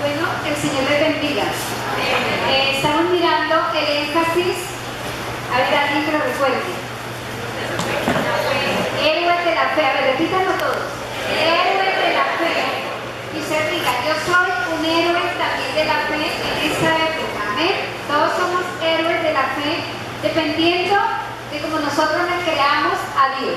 Bueno, el Señor les bendiga. Estamos mirando el énfasis, a ver, alguien que lo recuerde. Héroes de la fe, a ver, repítanlo todos. Héroes de la fe. Y usted diga, yo soy un héroe también de la fe en esta época. Amén. Todos somos héroes de la fe, dependiendo de cómo nosotros le creamos a Dios.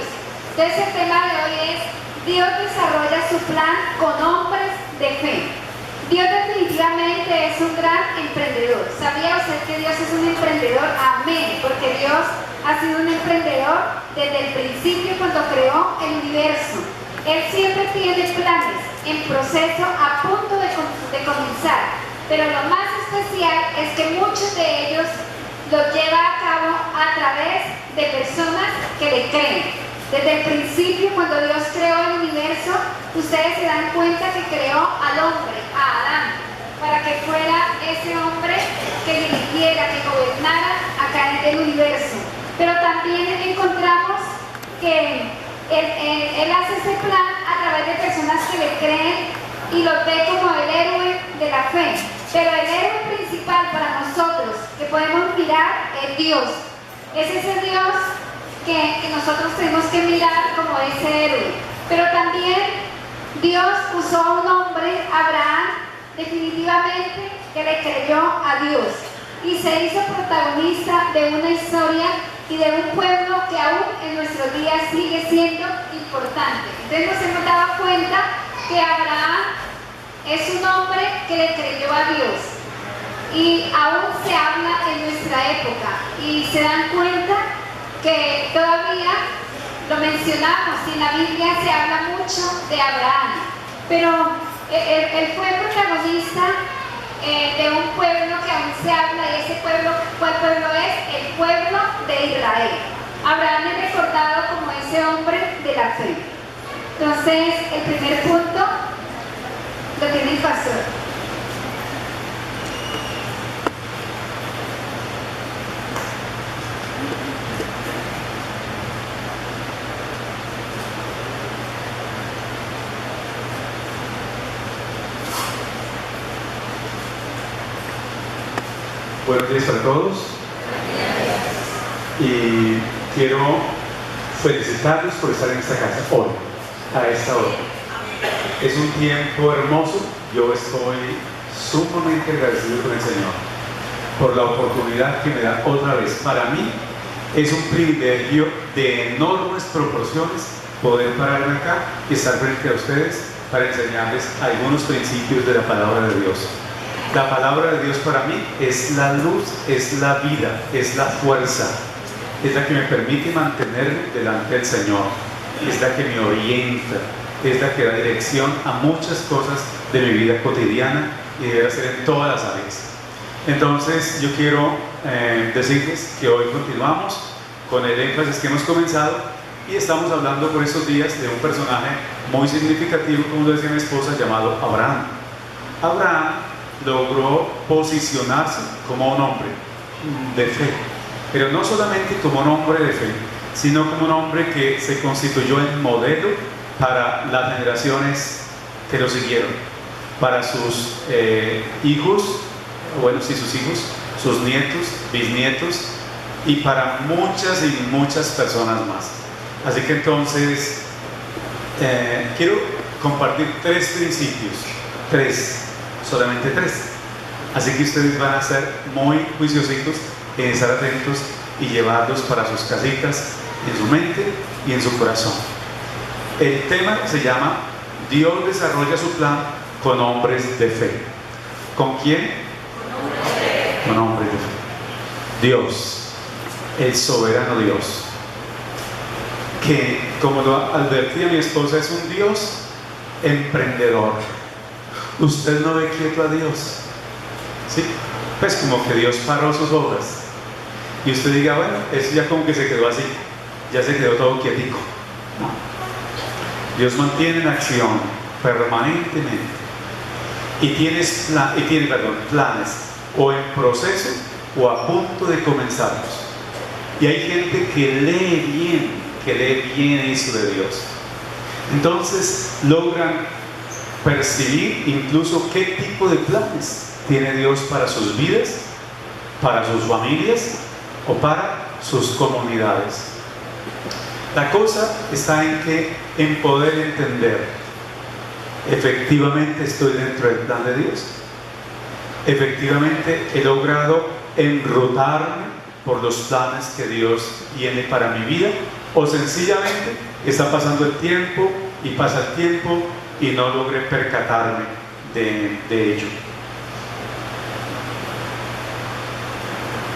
Entonces el tema de hoy es: Dios desarrolla su plan con hombres de fe. Dios definitivamente es un gran emprendedor. ¿Sabía usted que Dios es un emprendedor? Amén, porque Dios ha sido un emprendedor desde el principio cuando creó el universo. Él siempre tiene planes en proceso, a punto de comenzar, pero lo más especial es que muchos de ellos los lleva a cabo a través de personas que le creen. Desde el principio, cuando Dios creó el universo, ustedes se dan cuenta que creó al hombre, a Adán, para que fuera ese hombre que dirigiera, que gobernara acá en el universo. Pero también encontramos que él hace ese plan a través de personas que le creen y los ve como el héroe de la fe. Pero el héroe principal para nosotros que podemos mirar es Dios. Es ese Dios que nosotros tenemos que mirar como ese héroe. Pero también Dios usó a un hombre, Abraham, definitivamente, que le creyó a Dios y se hizo protagonista de una historia y de un pueblo que aún en nuestros días sigue siendo importante. Entonces nos hemos dado cuenta que Abraham es un hombre que le creyó a Dios y aún se habla en nuestra época y se dan cuenta que todavía lo mencionamos y en la Biblia se habla mucho de Abraham, pero él fue protagonista de un pueblo que aún se habla, y ese pueblo, ¿cuál pueblo es? El pueblo de Israel. Abraham es recordado como ese hombre de la fe. Entonces, el primer punto lo tiene el pastor. Buenos días a todos y quiero felicitarlos por estar en esta casa hoy, a esta hora. Es un tiempo hermoso. Yo estoy sumamente agradecido con el Señor por la oportunidad que me da otra vez. Para mí es un privilegio de enormes proporciones poder pararme acá y estar frente a ustedes para enseñarles algunos principios de la palabra de Dios. La palabra de Dios para mí es la luz, es la vida, es la fuerza, es la que me permite mantenerme delante del Señor, es la que me orienta, es la que da dirección a muchas cosas de mi vida cotidiana y debe ser en todas las áreas. Entonces yo quiero decirles que hoy continuamos con el énfasis que hemos comenzado y estamos hablando por estos días de un personaje muy significativo, como lo decía mi esposa, llamado Abraham. Abraham logró posicionarse como un hombre de fe, pero no solamente como un hombre de fe, sino como un hombre que se constituyó en modelo para las generaciones que lo siguieron, para sus hijos, bueno, sí, sus hijos, sus nietos, bisnietos y para muchas y muchas personas más. Así que entonces quiero compartir tres principios, solamente tres. Así que ustedes van a ser muy juiciositos en estar atentos y llevarlos para sus casitas, en su mente y en su corazón. El tema se llama Dios desarrolla su plan con hombres de fe. ¿Con quién? Con hombres de fe. Dios, el soberano Dios, que, como lo advertía mi esposa, es un Dios emprendedor. Usted no ve quieto a Dios, ¿sí? Pues como que Dios paró sus obras y usted diga, bueno, eso ya como que se quedó así, ya se quedó todo quietico. No. Dios mantiene en acción permanentemente y tiene planes o en proceso o a punto de comenzarlos. Y hay gente que lee bien eso de Dios. Entonces logran percibir incluso qué tipo de planes tiene Dios para sus vidas, para sus familias o para sus comunidades. La cosa está en poder entender, efectivamente estoy dentro del plan de Dios, efectivamente he logrado enrutarme por los planes que Dios tiene para mi vida, o sencillamente está pasando el tiempo y pasa el tiempo y no logré percatarme de ello.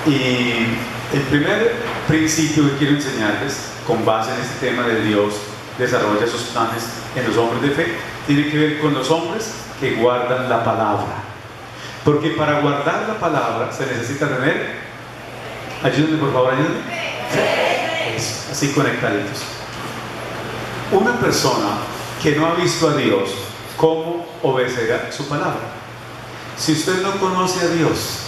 Y el primer principio que quiero enseñarles, con base en este tema de Dios desarrolla sus planes en los hombres de fe, tiene que ver con los hombres que guardan la palabra. Porque para guardar la palabra se necesita tener, ayúdenme por favor, ayúdenme, así conectaditos. Una persona que no ha visto a Dios, ¿cómo obedecerá su palabra? Si usted no conoce a Dios,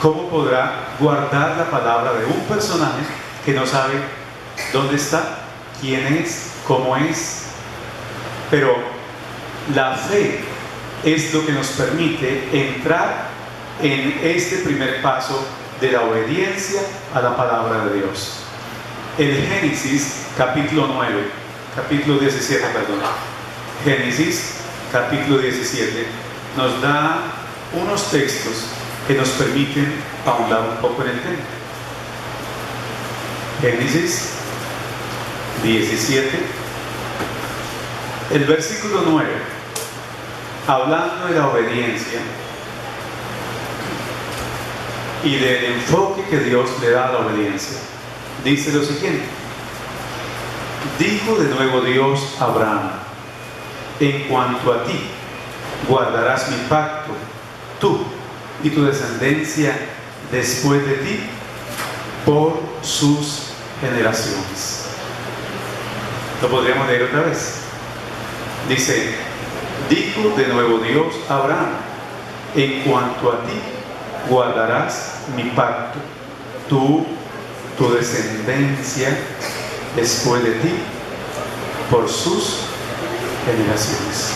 ¿cómo podrá guardar la palabra de un personaje que no sabe dónde está, quién es, cómo es? Pero la fe es lo que nos permite entrar en este primer paso de la obediencia a la palabra de Dios. En Génesis capítulo 17, Génesis capítulo 17 nos da unos textos que nos permiten ahondar un poco en el tema. Génesis 17, el versículo 9, hablando de la obediencia y del enfoque que Dios le da a la obediencia, dice lo siguiente: dijo de nuevo Dios a Abraham, en cuanto a ti, guardarás mi pacto, tú y tu descendencia después de ti, por sus generaciones. Lo podríamos leer otra vez. Dice, dijo de nuevo Dios a Abraham, en cuanto a ti, guardarás mi pacto, tú, tu descendencia después de ti, por sus generaciones.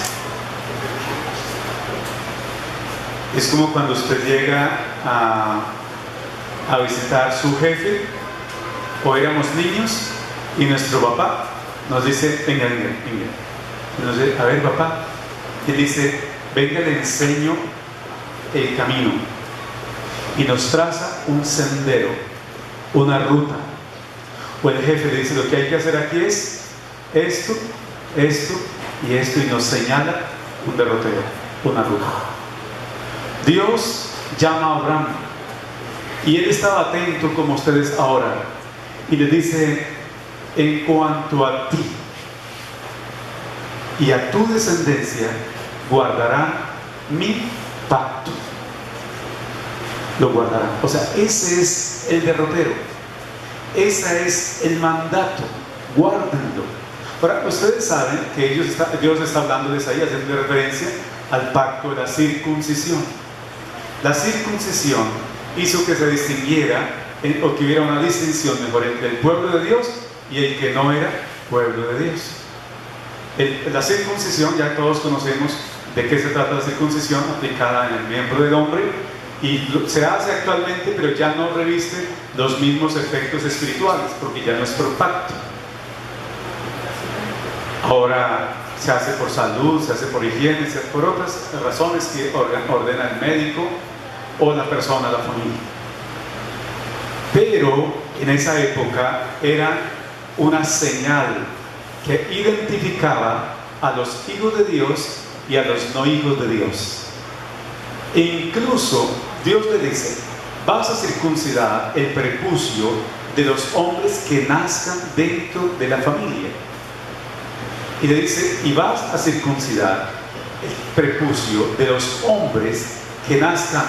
Es como cuando usted llega a visitar a su jefe, o éramos niños y nuestro papá nos dice, venga. Y nos dice, a ver papá, y dice, venga, le enseño el camino. Y nos traza un sendero, una ruta. O el jefe le dice, lo que hay que hacer aquí es esto, esto y esto, y nos señala un derrotero, una ruta. Dios llama a Abraham y él estaba atento como ustedes ahora y le dice, en cuanto a ti y a tu descendencia guardará mi pacto. Lo guardará. O sea, ese es el derrotero, ese es el mandato, guárdenlo. Ahora, ustedes saben que Dios está hablando de Isaías, haciendo referencia al pacto de la circuncisión. La circuncisión hizo que se distinguiera, o que hubiera una distinción mejor entre el pueblo de Dios y el que no era pueblo de Dios. La circuncisión, ya todos conocemos de qué se trata la circuncisión, aplicada en el miembro del hombre, y se hace actualmente, pero ya no reviste los mismos efectos espirituales, porque ya no es por pacto. Ahora se hace por salud, se hace por higiene, se hace por otras razones que ordena el médico o la persona, la familia. Pero en esa época era una señal que identificaba a los hijos de Dios y a los no hijos de Dios. E incluso Dios le dice, vas a circuncidar el prepucio de los hombres que nazcan dentro de la familia. Y le dice, y vas a circuncidar el prepucio de los hombres que nazcan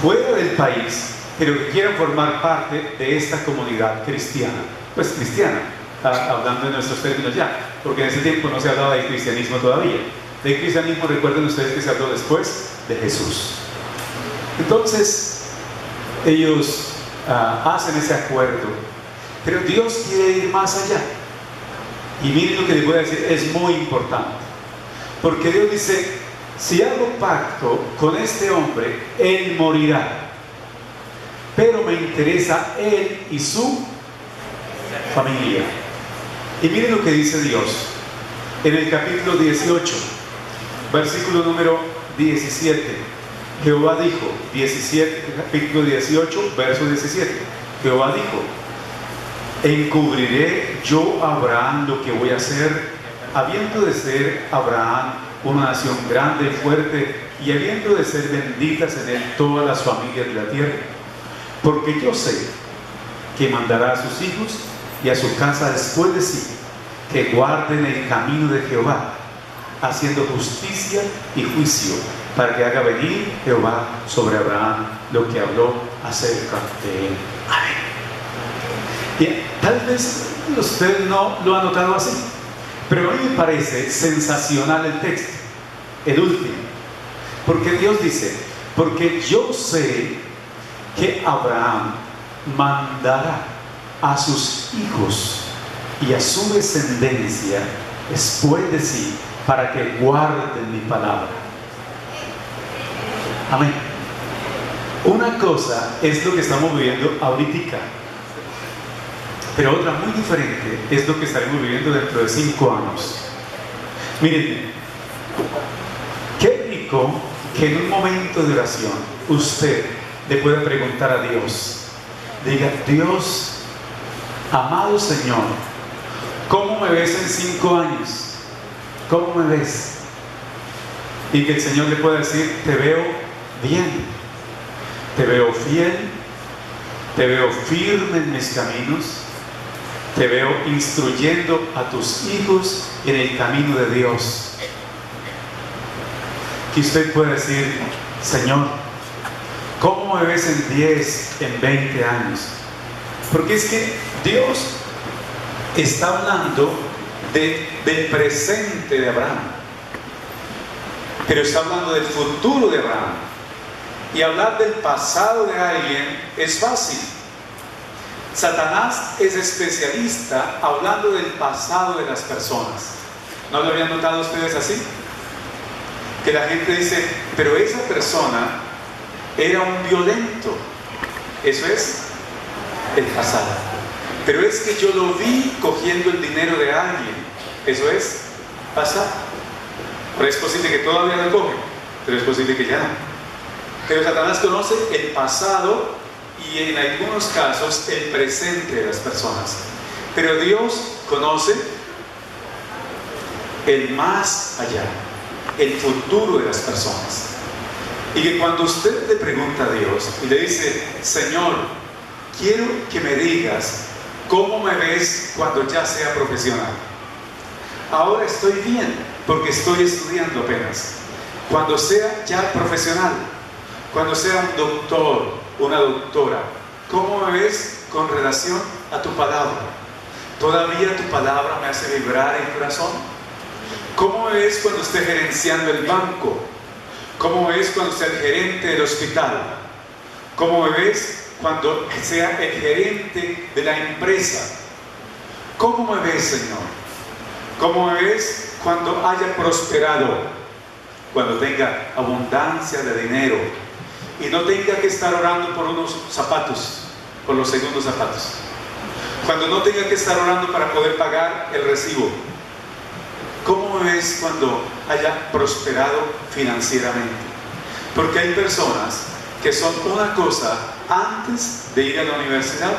fuera del país, pero que quieran formar parte de esta comunidad cristiana. Pues cristiana, hablando de nuestros términos ya, porque en ese tiempo no se hablaba de cristianismo todavía. De cristianismo, recuerden ustedes que se habló después de Jesús. Entonces, ellos hacen ese acuerdo, pero Dios quiere ir más allá. Y miren lo que les voy a decir, es muy importante. Porque Dios dice, si hago pacto con este hombre, él morirá. Pero me interesa él y su familia. Y miren lo que dice Dios en el capítulo 18, versículo número 17. Jehová dijo, 17, capítulo 18, verso 17. Jehová dijo, encubriré yo a Abraham lo que voy a hacer, habiendo de ser Abraham una nación grande y fuerte, y habiendo de ser benditas en él todas las familias de la tierra. Porque yo sé que mandará a sus hijos y a su casa después de sí, que guarden el camino de Jehová, haciendo justicia y juicio, para que haga venir Jehová sobre Abraham lo que habló acerca de él. Amén. Bien, tal vez usted no lo ha notado así, pero a mí me parece sensacional el texto, el último, porque Dios dice, porque yo sé que Abraham mandará a sus hijos y a su descendencia después de sí, para que guarden mi palabra. Amén. Una cosa es lo que estamos viviendo ahorita, pero otra muy diferente es lo que estaremos viviendo dentro de 5 años. Miren, qué rico que en un momento de oración usted le pueda preguntar a Dios, diga, Dios, amado Señor, ¿cómo me ves en 5 años? ¿Cómo me ves? Y que el Señor le pueda decir, te veo bien, te veo fiel, te veo firme en mis caminos, te veo instruyendo a tus hijos en el camino de Dios. Que usted pueda decir, Señor, ¿cómo me ves en 10, en 20 años? Porque es que Dios está hablando del presente de Abraham, pero está hablando del futuro de Abraham. Y hablar del pasado de alguien es fácil. Satanás es especialista hablando del pasado de las personas. ¿No lo habían notado ustedes así? Que la gente dice, pero esa persona era un violento. Eso es el pasado. Pero es que yo lo vi cogiendo el dinero de alguien. Eso es pasado. Ahora es posible que todavía lo coge, pero es posible que ya no. Pero Satanás conoce el pasado y en algunos casos el presente de las personas. Pero Dios conoce el más allá, el futuro de las personas. Y que cuando usted le pregunta a Dios y le dice, Señor, quiero que me digas cómo me ves cuando ya sea profesional. Ahora estoy bien porque estoy estudiando apenas. Cuando sea ya profesional, cuando sea un doctor, una doctora, ¿cómo me ves con relación a tu palabra? ¿Todavía tu palabra me hace vibrar el corazón? ¿Cómo me ves cuando esté gerenciando el banco? ¿Cómo me ves cuando sea el gerente del hospital? ¿Cómo me ves cuando sea el gerente de la empresa? ¿Cómo me ves, Señor? ¿Cómo me ves cuando haya prosperado? Cuando tenga abundancia de dinero y no tenga que estar orando por unos zapatos, por los segundos zapatos. Cuando no tenga que estar orando para poder pagar el recibo. ¿Cómo me ves cuando haya prosperado financieramente? Porque hay personas que son una cosa antes de ir a la universidad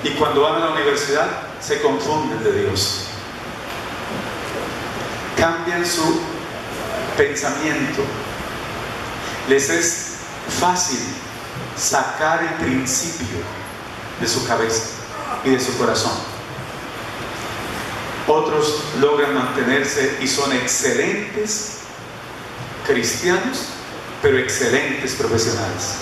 y cuando van a la universidad se confunden de Dios. Cambian su pensamiento. Les es fácil sacar el principio de su cabeza y de su corazón. Otros logran mantenerse y son excelentes cristianos, pero excelentes profesionales.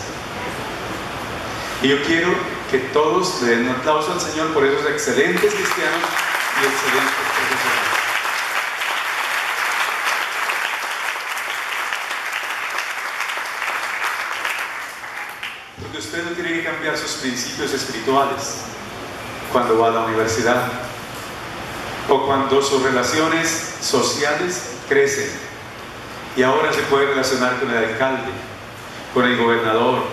Y yo quiero que todos le den un aplauso al Señor por esos excelentes cristianos y excelentes profesionales. Porque usted no tiene que cambiar sus principios espirituales cuando va a la universidad o cuando sus relaciones sociales crecen. y ahora se puede relacionar con el alcalde, con el gobernador,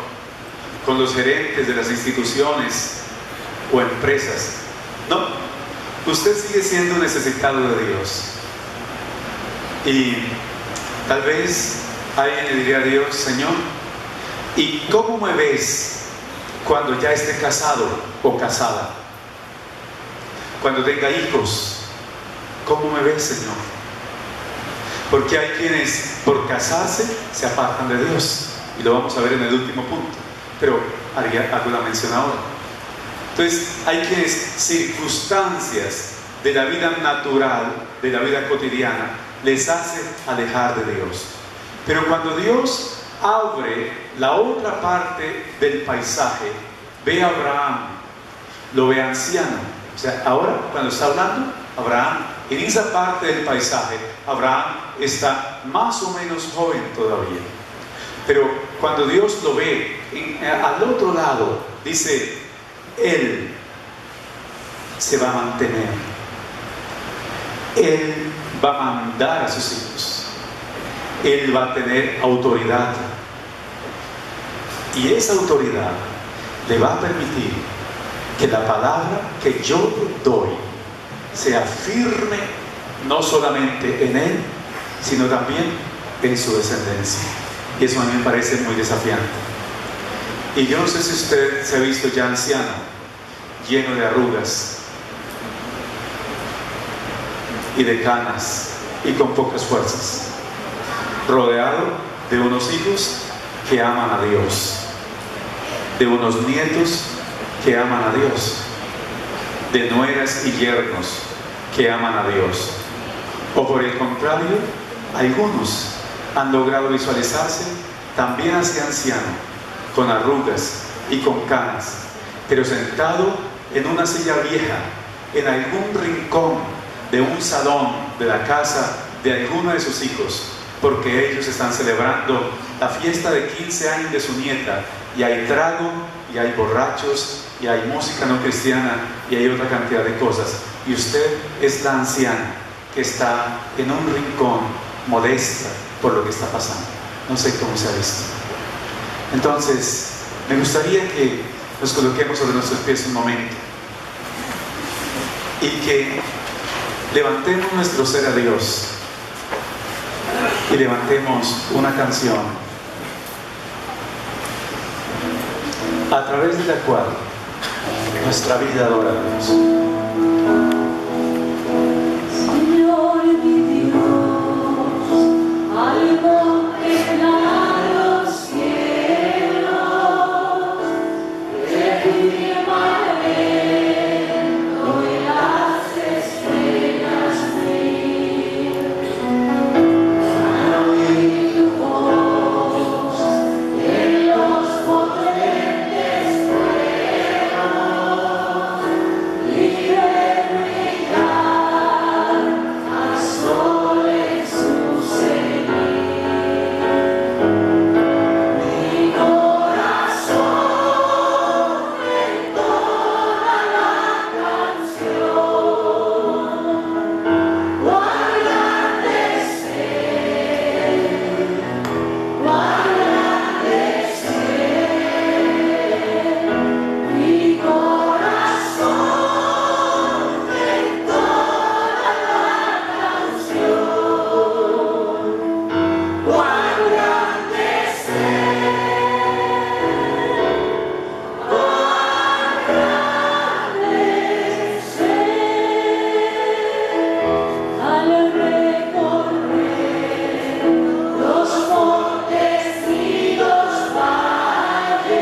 con los gerentes de las instituciones o empresas. No, usted sigue siendo necesitado de Dios. Y tal vez alguien le diría a Dios: Señor, ¿y cómo me ves cuando ya esté casado o casada? Cuando tenga hijos, ¿cómo me ves, Señor? Porque hay quienes por casarse se apartan de Dios, y lo vamos a ver en el último punto, pero hago la mención ahora. Entonces, hay quienes circunstancias de la vida natural, de la vida cotidiana, les hace alejar de Dios. Pero cuando Dios abre la otra parte del paisaje, ve a Abraham, lo ve anciano. O sea, ahora cuando está hablando, Abraham, en esa parte del paisaje, Abraham está más o menos joven todavía. Pero cuando Dios lo ve al otro lado, dice: Él se va a mantener. Él va a mandar a sus hijos. Él va a tener autoridad. Y esa autoridad le va a permitir que la palabra que yo doy sea firme, no solamente en él, sino también en su descendencia. Y eso a mí me parece muy desafiante. Y yo no sé si usted se ha visto ya anciano, lleno de arrugas y de canas y con pocas fuerzas, rodeado de unos hijos que aman a Dios, de unos nietos que aman a Dios, de nueras y yernos que aman a Dios. O por el contrario, algunos han logrado visualizarse también así anciano, con arrugas y con canas, pero sentado en una silla vieja, en algún rincón de un salón de la casa de alguno de sus hijos, porque ellos están celebrando la fiesta de 15 años de su nieta, y hay trago, y hay borrachos, y hay música no cristiana, y hay otra cantidad de cosas. Y usted es la anciana que está en un rincón, modesta por lo que está pasando. No sé cómo se ha visto. Entonces, me gustaría que nos coloquemos sobre nuestros pies un momento y que levantemos nuestro ser a Dios y levantemos una canción a través de la cual nuestra vida adora a Dios. Señor mi Dios, algo en los cielos, de tu firmamento y las estrellas brillan, al oír tu voz en los potentes truenos, y ver brillar al sol en su cenit. Mi corazón entona la canción, cuán grande es Él, cuán grande es Él. Mi corazón entona la canción, cuán grande es Él, cuán grande es Él. Al recorrer los montes y los valles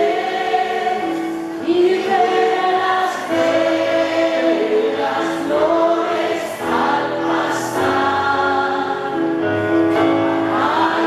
y ver las bellas flores al pasar, al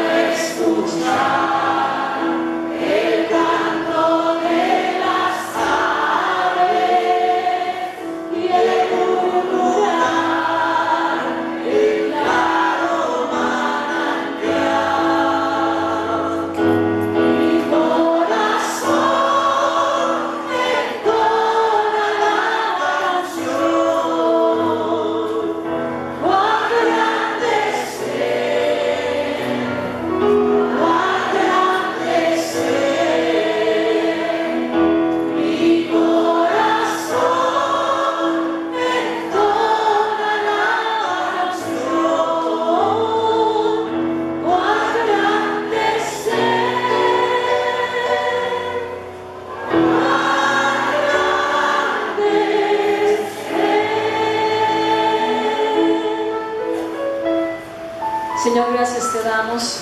damos.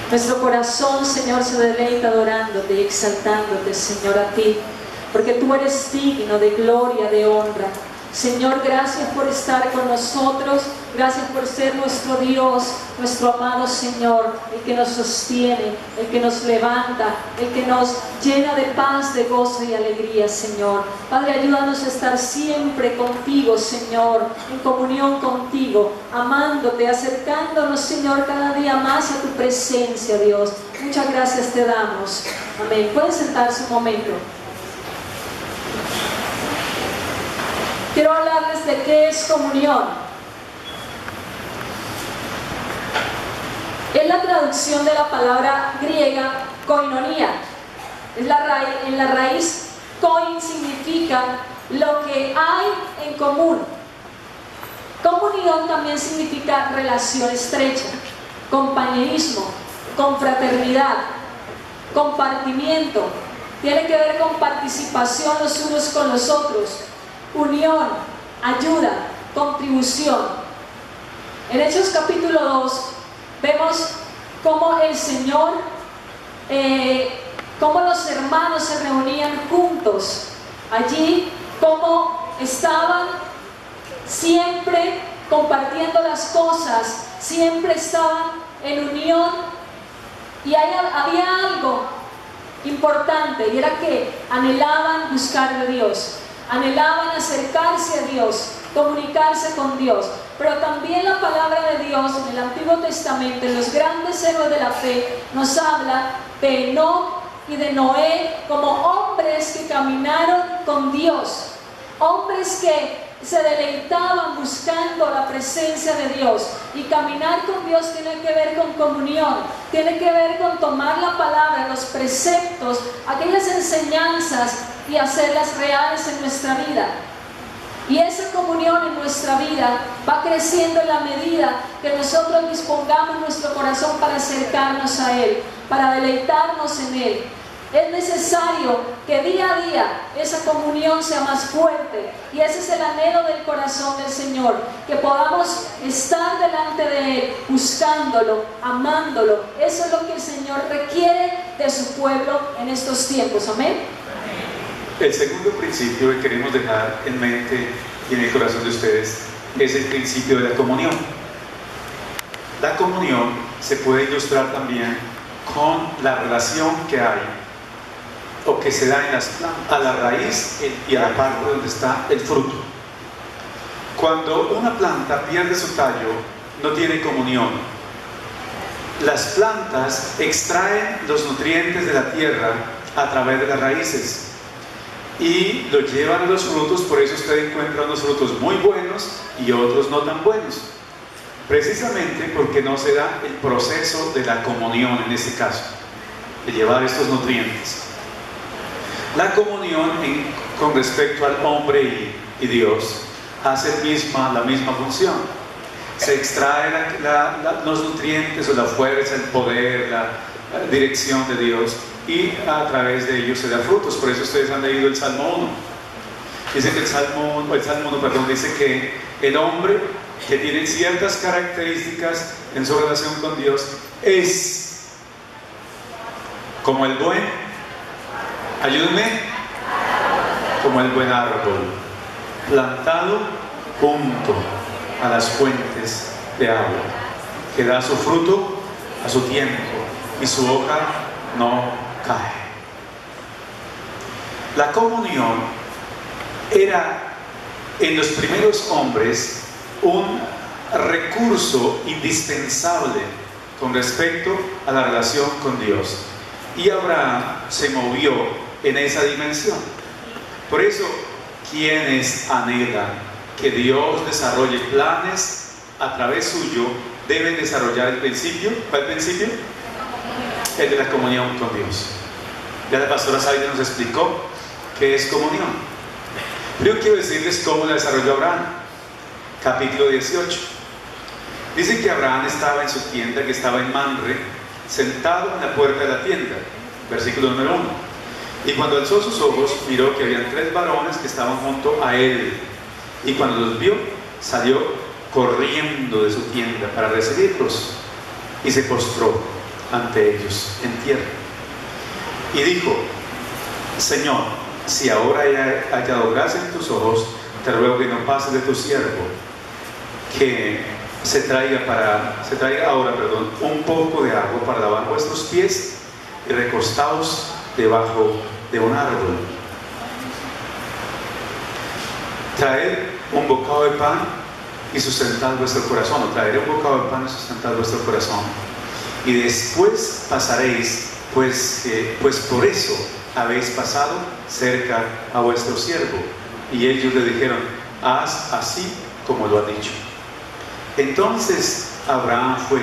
Nuestro corazón, Señor, se deleita adorándote y exaltándote, Señor, a ti, porque tú eres digno de gloria, de honra. Señor, gracias por estar con nosotros, gracias por ser nuestro Dios, nuestro amado Señor, el que nos sostiene, el que nos levanta, el que nos llena de paz, de gozo y alegría, Señor. Padre, ayúdanos a estar siempre contigo, Señor, en comunión contigo, amándote, acercándonos, Señor, cada día más a tu presencia, Dios. Muchas gracias te damos. Amén. Pueden sentarse un momento. Quiero hablarles de qué es comunión. Es la traducción de la palabra griega koinonia. En la raíz, koin significa lo que hay en común. Comunión también significa relación estrecha, compañerismo, confraternidad, compartimiento. Tiene que ver con participación los unos con los otros. Unión, ayuda, contribución. En Hechos capítulo 2 vemos cómo el Señor, cómo los hermanos se reunían juntos allí, cómo estaban siempre compartiendo las cosas, siempre estaban en unión, y había algo importante, y era que anhelaban buscar de Dios. Anhelaban acercarse a Dios, comunicarse con Dios. Pero también la palabra de Dios en el Antiguo Testamento, en los grandes héroes de la fe, nos habla de Enoc y de Noé como hombres que caminaron con Dios. Hombres que se deleitaban buscando la presencia de Dios. Y caminar con Dios tiene que ver con comunión, tiene que ver con tomar la palabra, los preceptos, aquellas enseñanzas y hacerlas reales en nuestra vida. Y esa comunión en nuestra vida va creciendo en la medida que nosotros dispongamos nuestro corazón para acercarnos a Él, para deleitarnos en Él. Es necesario que día a día esa comunión sea más fuerte, y ese es el anhelo del corazón del Señor, que podamos estar delante de Él, buscándolo, amándolo. Eso es lo que el Señor requiere de su pueblo en estos tiempos. Amén. El segundo principio que queremos dejar en mente y en el corazón de ustedes es el principio de la comunión. La comunión se puede ilustrar también con la relación que hay o que se da en las plantas, a la raíz y a la parte donde está el fruto. Cuando una planta pierde su tallo, no tiene comunión. Las plantas extraen los nutrientes de la tierra a través de las raíces y lo llevan a los frutos. Por eso usted encuentra unos frutos muy buenos y otros no tan buenos, precisamente porque no se da el proceso de la comunión, en este caso, de llevar estos nutrientes. La comunión con respecto al hombre y Dios hace la misma función. Se extrae los nutrientes o la fuerza, el poder, la dirección de Dios, y a través de ellos se da frutos. Por eso ustedes han leído el Salmo 1. Dice que el Salmo 1 dice que el hombre que tiene ciertas características en su relación con Dios es como el buen, ayúdenme, como el buen árbol plantado junto a las fuentes de agua, que da su fruto a su tiempo y su hoja no cae. La comunión era en los primeros hombres un recurso indispensable con respecto a la relación con Dios, y Abraham se movió en esa dimensión. Por eso, quienes anhelan que Dios desarrolle planes a través suyo deben desarrollar el principio. ¿Cuál principio? El de la comunión con Dios. Ya la pastora Saida nos explicó qué es comunión. Pero yo quiero decirles cómo la desarrolló Abraham. Capítulo 18. Dice que Abraham estaba en su tienda, que estaba en Mamre, sentado en la puerta de la tienda. Versículo número 1. Y cuando alzó sus ojos, miró que habían 3 varones que estaban junto a él. Y cuando los vio, salió corriendo de su tienda para recibirlos. y se postró ante ellos en tierra. Y dijo: Señor, si ahora he hallado gracia en tus ojos, te ruego que no pases de tu siervo, que se traiga ahora un poco de agua para lavar vuestros pies y recostaos debajo de un árbol. Traed un bocado de pan y sustentad vuestro corazón, o traeré un bocado de pan y sustentad vuestro corazón, y después pasaréis, pues por eso habéis pasado cerca a vuestro siervo. Y ellos le dijeron: haz así como lo ha dicho. Entonces Abraham fue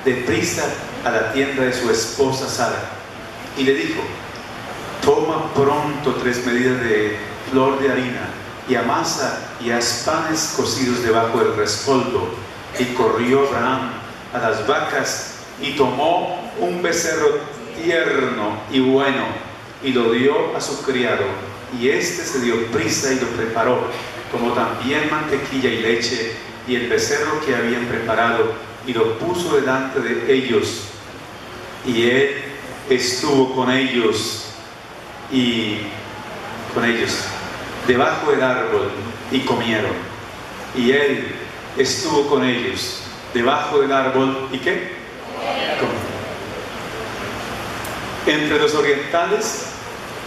deprisa a la tienda de su esposa Sara y le dijo: toma pronto 3 medidas de flor de harina y amasa y haz panes cocidos debajo del rescoldo. Y corrió Abraham a las vacas y tomó un becerro tierno y bueno y lo dio a su criado, y éste se dio prisa y lo preparó, como también mantequilla y leche y el becerro que habían preparado, y lo puso delante de ellos, y él estuvo con ellos debajo del árbol, y comieron. Y él estuvo con ellos debajo del árbol, ¿y qué? Comieron. Entre los orientales,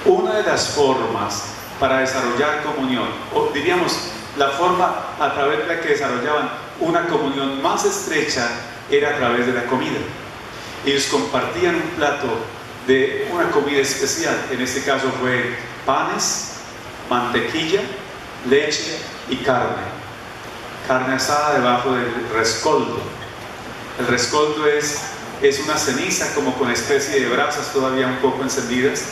una de las formas para desarrollar comunión, o diríamos la forma a través de la que desarrollaban una comunión más estrecha, era a través de la comida. Ellos compartían un plato de una comida especial. En este caso fue panes, mantequilla, leche y carne asada debajo del rescoldo. El rescoldo es una ceniza como con especie de brasas todavía un poco encendidas,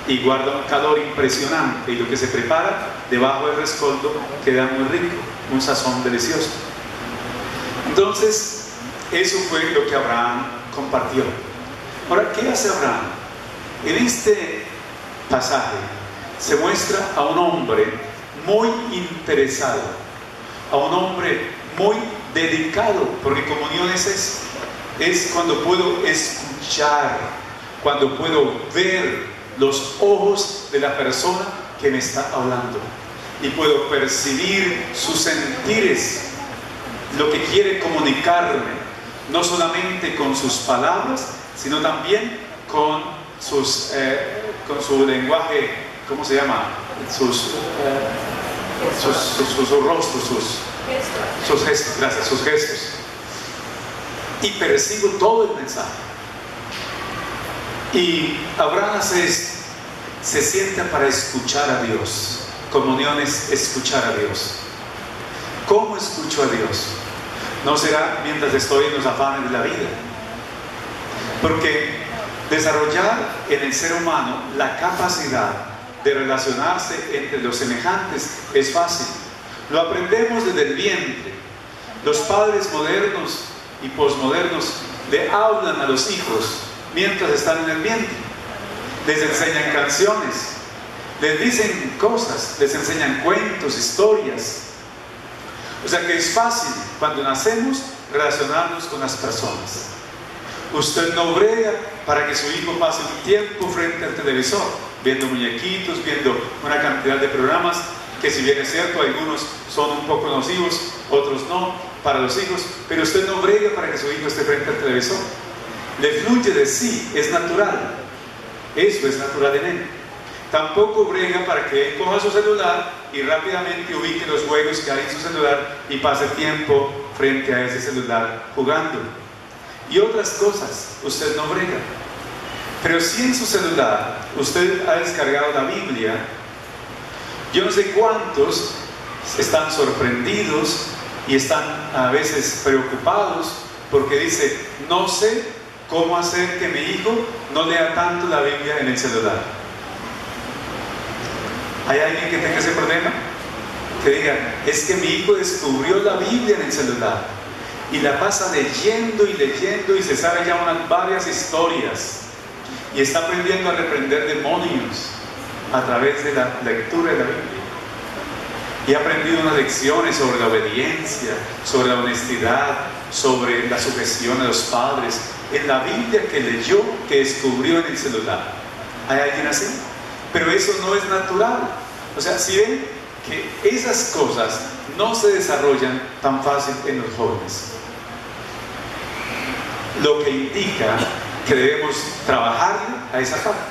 y guarda un calor impresionante, y lo que se prepara debajo del rescoldo queda muy rico, un sazón delicioso. Entonces eso fue lo que Abraham compartió. Ahora, ¿qué hace Abraham? En este pasaje se muestra a un hombre muy interesado, a un hombre muy dedicado, porque comunión es eso, es cuando puedo escuchar, cuando puedo ver los ojos de la persona que me está hablando, y puedo percibir sus sentires, lo que quiere comunicarme, no solamente con sus palabras, sino también con su lenguaje, ¿cómo se llama? Sus rostros, sus gestos, gracias, sus gestos. Y percibo todo el mensaje. Y Abraham hace esto, se sienta para escuchar a Dios. Comunión es escuchar a Dios. ¿Cómo escucho a Dios? No será mientras estoy en los afanes de la vida, porque desarrollar en el ser humano la capacidad de relacionarse entre los semejantes es fácil. Lo aprendemos desde el vientre. Los padres modernos y posmodernos le hablan a los hijos mientras están en el vientre, les enseñan canciones, les dicen cosas, les enseñan cuentos, historias. O sea que es fácil cuando nacemos relacionarnos con las personas. Usted no brega para que su hijo pase un tiempo frente al televisor viendo muñequitos, viendo una cantidad de programas que, si bien es cierto, algunos son un poco nocivos, otros no para los hijos, pero usted no brega para que su hijo esté frente al televisor. Le fluye de sí, es natural. Eso es natural en él. Tampoco brega para que él coja su celular y rápidamente ubique los juegos que hay en su celular y pase tiempo frente a ese celular jugando. Y otras cosas, usted no brega. Pero si en su celular usted ha descargado la Biblia, yo no sé cuántos están sorprendidos y están a veces preocupados porque dice: no sé cómo hacer que mi hijo no lea tanto la Biblia en el celular. ¿Hay alguien que tenga ese problema? Que diga: es que mi hijo descubrió la Biblia en el celular y la pasa leyendo y se sabe ya varias historias y está aprendiendo a reprender demonios a través de la lectura de la Biblia, y ha aprendido unas lecciones sobre la obediencia, sobre la honestidad, sobre la sujeción a los padres en la Biblia que leyó, que descubrió en el celular. ¿Hay alguien así? Pero eso no es natural. O sea, si ven que esas cosas no se desarrollan tan fácil en los jóvenes, lo que indica que debemos trabajar a esa parte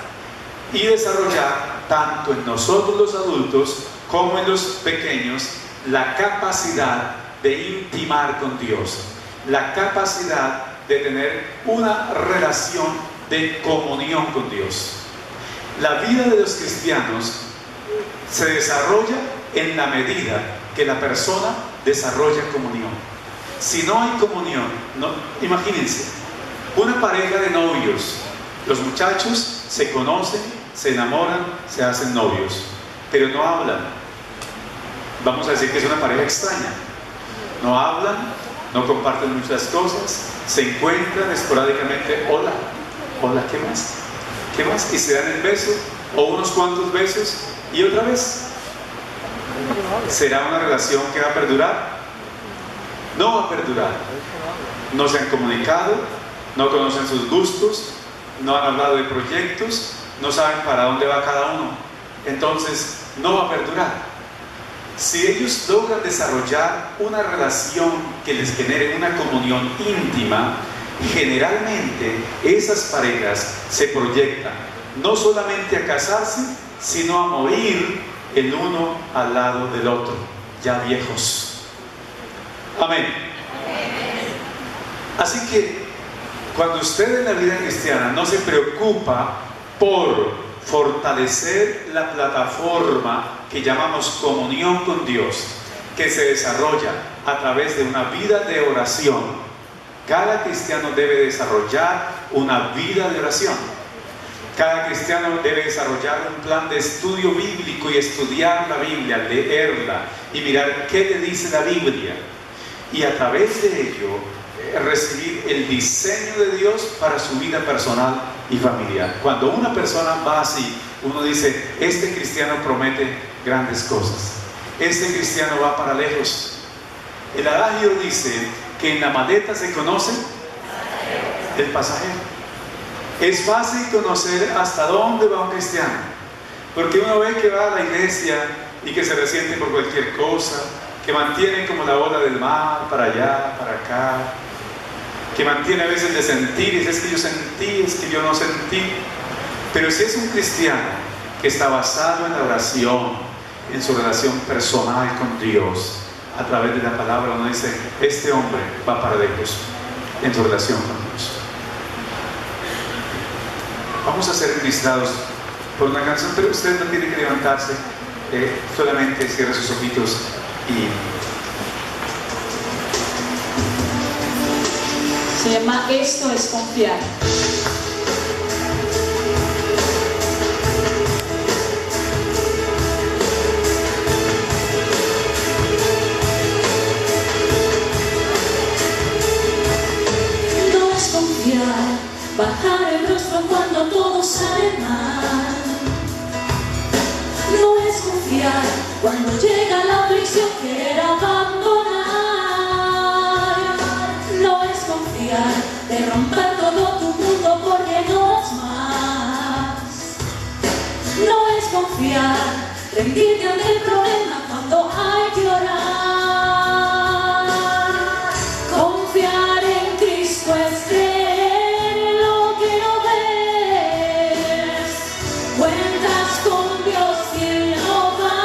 y desarrollar tanto en nosotros los adultos como en los pequeños la capacidad de intimar con Dios, la capacidad de tener una relación de comunión con Dios. La vida de los cristianos se desarrolla en la medida que la persona desarrolla comunión. Si no hay comunión, imagínense, una pareja de novios, los muchachos se conocen, se enamoran, se hacen novios, pero no hablan. Vamos a decir que es una pareja extraña. No hablan, no comparten muchas cosas, se encuentran esporádicamente, hola, ¿qué más? ¿Qué más? Y se dan el beso, o unos cuantos besos, y otra vez. ¿Será una relación que va a perdurar? No va a perdurar. No se han comunicado, no conocen sus gustos, no han hablado de proyectos, no saben para dónde va cada uno. Entonces, no va a perdurar. Si ellos logran desarrollar una relación que les genere una comunión íntima, generalmente esas parejas se proyectan no solamente a casarse, sino a morir el uno al lado del otro, ya viejos. Amén. Así que cuando usted en la vida cristiana no se preocupa por fortalecer la plataforma que llamamos comunión con Dios, que se desarrolla a través de una vida de oración, cada cristiano debe desarrollar una vida de oración. Cada cristiano debe desarrollar un plan de estudio bíblico y estudiar la Biblia, leerla y mirar qué le dice la Biblia. Y a través de ello recibir el diseño de Dios para su vida personal y familiar. Cuando una persona va así, uno dice, este cristiano promete grandes cosas. Este cristiano va para lejos. El adagio dice que en la maleta se conoce el pasajero. Es fácil conocer hasta dónde va un cristiano, porque uno ve que va a la iglesia y que se resiente por cualquier cosa, que mantiene como la ola del mar para allá, para acá, que mantiene a veces de sentir, y es que yo sentí, es que yo no sentí. Pero si es un cristiano que está basado en la oración, en su relación personal con Dios, a través de la palabra, uno dice, este hombre va para lejos en su relación con Dios. Vamos a ser ministrados por una canción, pero usted no tiene que levantarse, solamente cierre sus ojitos y... Se llama Esto es confiar. No es confiar, bajar el rostro cuando todo sale mal. No es confiar cuando llega la aflicción, querer abandonar. No es confiar, de romper todo tu mundo porque no es más. No es confiar, rendirte ante el problema cuando hay que orar. Confiar en Cristo es creer en lo que no ves. Cuentas con Dios y Él no va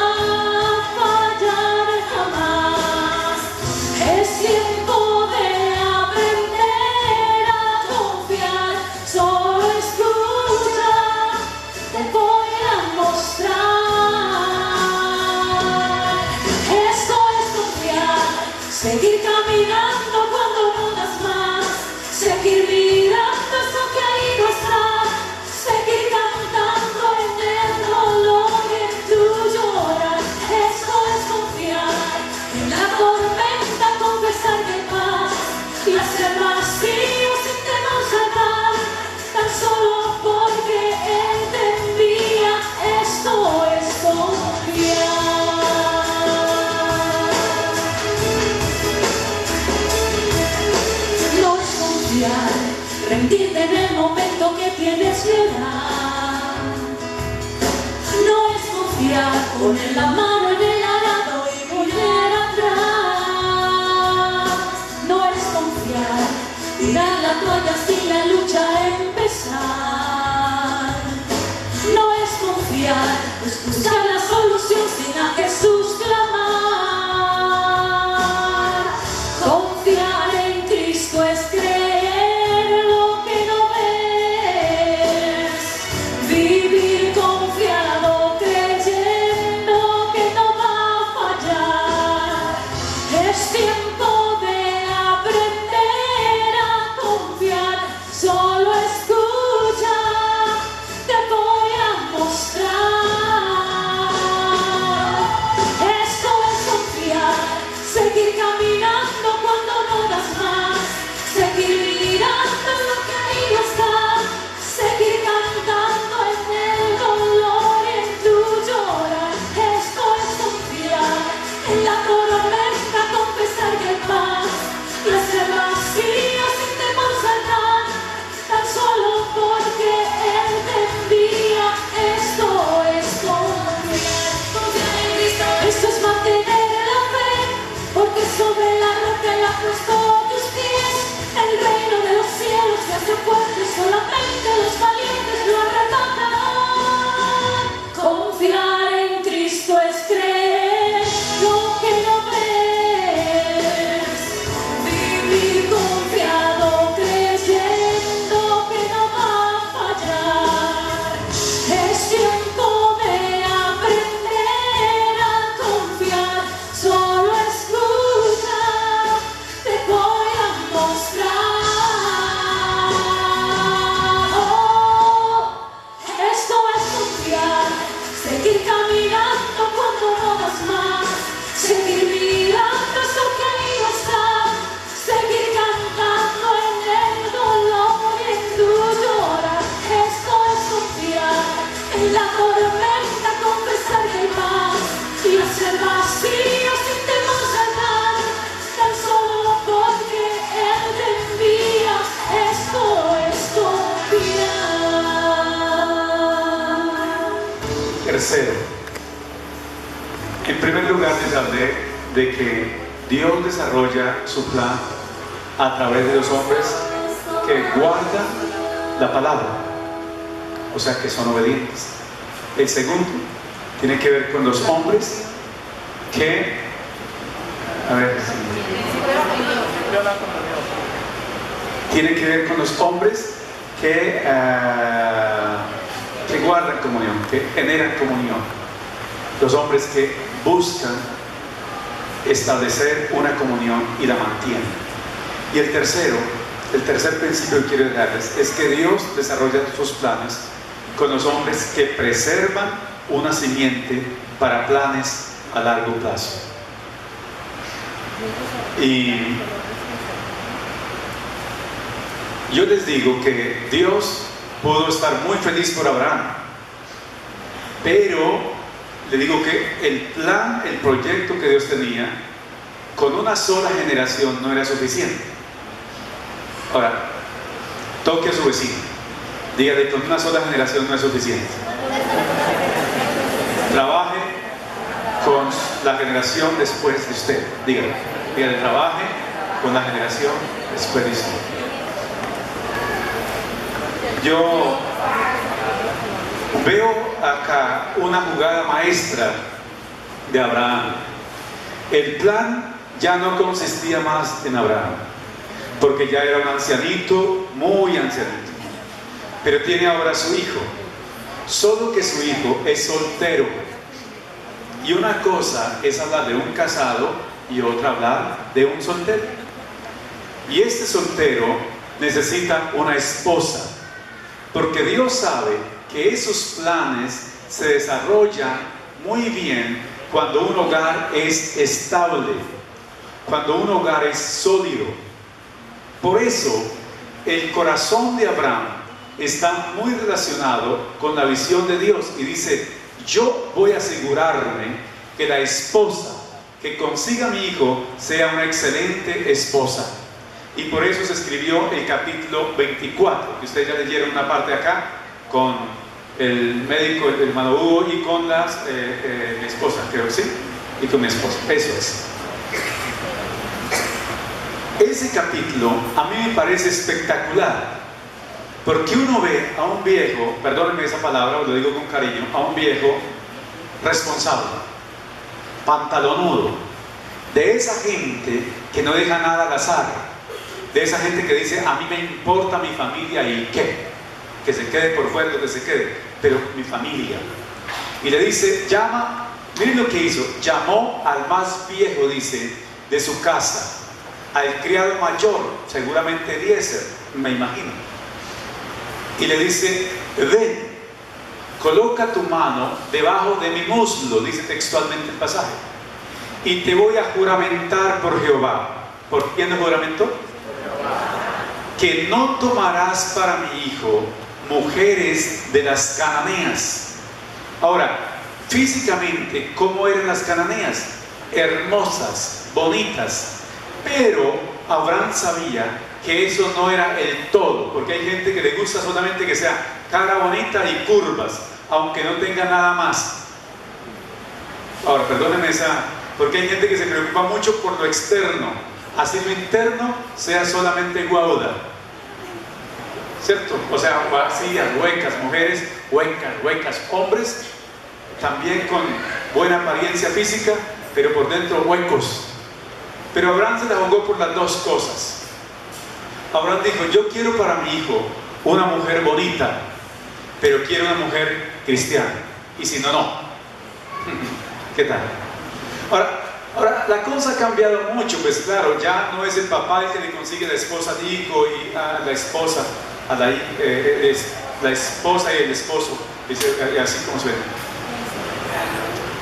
a fallar jamás. Es tiempo de aprender a confiar. Solo escucha, te voy a mostrar. rendirte en el momento que tienes que dar. No es confiar, poner la mano en el arado y volver atrás. No es confiar, tirar la toalla sin la lucha empezar. No es confiar, es buscar la solución sin a Jesús clamar. Confiar en Cristo es creer lo que no ves, vivir confiado creyendo que no va a fallar. Es tiempo de aprender a confiar, solo escucha, te voy a mostrar. Esto es confiar, seguir caminando cuando no das más, seguir mirando lo que ahí no está, seguir cantando en el dolor y en tu llorar. Esto es confiar, en la tormenta confesar que hay paz y hacer vacío sin temor saltar, tan solo porque Él te envía. Esto es confiar, confiar en Cristo. Esto es mantener la fe, porque sobre la roca Él ha puesto tus pies. El reino de los cielos se hace fuerte, solamente los valientes lo arrebatarán. Confiar en Cristo es creer lo que no ves, vivir confiado creyendo que no va a fallar. Es tiempo de aprender a confiar, solo escucha, te voy a mostrar. Esto es confiar, seguir caminando cuando no das más, seguir mirando eso que ahí no está, seguir cantando en el dolor y en tu llorar. Esto es confiar, en la tormenta confesar que hay paz y hacer vacío sin temor saltar, tan solo porque Él te envía. Esto es confiar. Tercero, en primer lugar les hablé de que Dios desarrolla su plan a través de los hombres que guardan la palabra, o sea que son obedientes. El segundo tiene que ver con los hombres que, tiene que ver con los hombres que guardan comunión, que generan comunión, los hombres que buscan establecer una comunión y la mantienen. Y el tercer principio que quiero dejarles es que Dios desarrolla sus planes con los hombres que preservan una simiente para planes a largo plazo. Y yo les digo que Dios pudo estar muy feliz por Abraham, pero le digo que el plan, el proyecto que Dios tenía con una sola generación no era suficiente. Ahora, toque a su vecino, dígale, con una sola generación no es suficiente. Trabaje con la generación después de usted. Dígale, trabaje con la generación después de usted. Yo veo acá una jugada maestra de Abraham. El plan ya no consistía más en Abraham, porque ya era un ancianito, muy ancianito, pero tiene ahora su hijo, solo que su hijo es soltero. Y una cosa es hablar de un casado y otra hablar de un soltero. Y este soltero necesita una esposa, porque Dios sabe que esos planes se desarrollan muy bien cuando un hogar es estable, cuando un hogar es sólido. Por eso el corazón de Abraham está muy relacionado con la visión de Dios y dice: yo voy a asegurarme que la esposa que consiga a mi hijo sea una excelente esposa. y por eso se escribió el capítulo 24, que ustedes ya leyeron una parte acá con el médico, el hermano Hugo, y con mi esposa, creo que sí, y con mi esposa. Eso es. Ese capítulo a mí me parece espectacular, porque uno ve a un viejo, perdónenme esa palabra, lo digo con cariño, a un viejo responsable, pantalonudo, de esa gente que no deja nada al azar, de esa gente que dice, a mí me importa mi familia y qué, que se quede por fuera lo que se quede, pero mi familia. Y le dice, llama, miren lo que hizo, llamó al más viejo, dice, de su casa, al criado mayor, seguramente Eliezer, me imagino, y le dice, ven, coloca tu mano debajo de mi muslo, dice textualmente el pasaje, y te voy a juramentar por Jehová. ¿Por quién lo juramentó? Que no tomarás para mi hijo mujeres de las cananeas. Ahora, físicamente, ¿cómo eran las cananeas? Hermosas, bonitas, pero Abraham sabía que eso no era el todo, porque hay gente que le gusta solamente que sea cara bonita y curvas, aunque no tenga nada más. Ahora, perdónenme porque hay gente que se preocupa mucho por lo externo, así lo interno sea solamente guauda, ¿cierto? O sea, vacías, huecas, mujeres, huecas, hombres, también con buena apariencia física, pero por dentro huecos. Pero Abraham se la jugó por las dos cosas. Abraham dijo, yo quiero para mi hijo una mujer bonita, pero quiero una mujer cristiana, y si no, no. ¿Qué tal? Ahora, la cosa ha cambiado mucho, pues claro, ya no es el papá el que le consigue la esposa al hijo y a la esposa, la esposa y el esposo, así como se ve.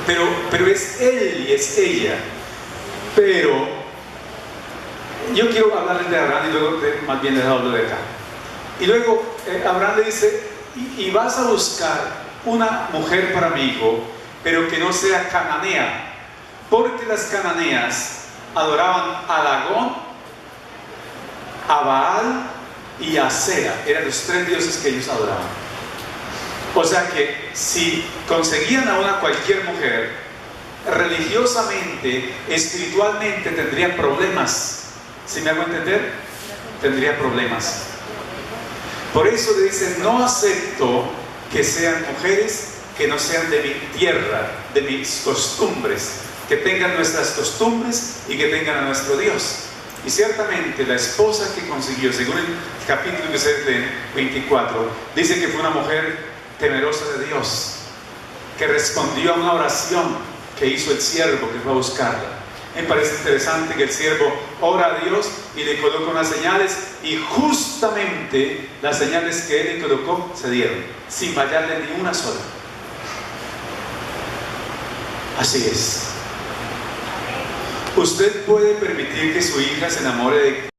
Pero es él y es ella. Pero yo quiero hablarles de Abraham y luego más bien les hablo de acá. Y luego Abraham le dice, y vas a buscar una mujer para mi hijo, pero que no sea cananea, porque las cananeas adoraban a Dagón, a Baal y a Asera. Eran los tres dioses que ellos adoraban. O sea que si conseguían a una cualquier mujer, religiosamente, espiritualmente tendrían problemas. ¿Sí me hago entender? Tendría problemas. Por eso le dicen, no acepto que sean mujeres que no sean de mi tierra, de mis costumbres, que tengan nuestras costumbres y que tengan a nuestro Dios. Y ciertamente la esposa que consiguió, según el capítulo que ustedes leen, 24, dice que fue una mujer temerosa de Dios, que respondió a una oración que hizo el siervo que fue a buscarla. Me parece interesante que el siervo ora a Dios y le coloca unas señales, y justamente las señales que él le colocó se dieron, sin fallarle ni una sola. Así es. Usted puede permitir que su hija se enamore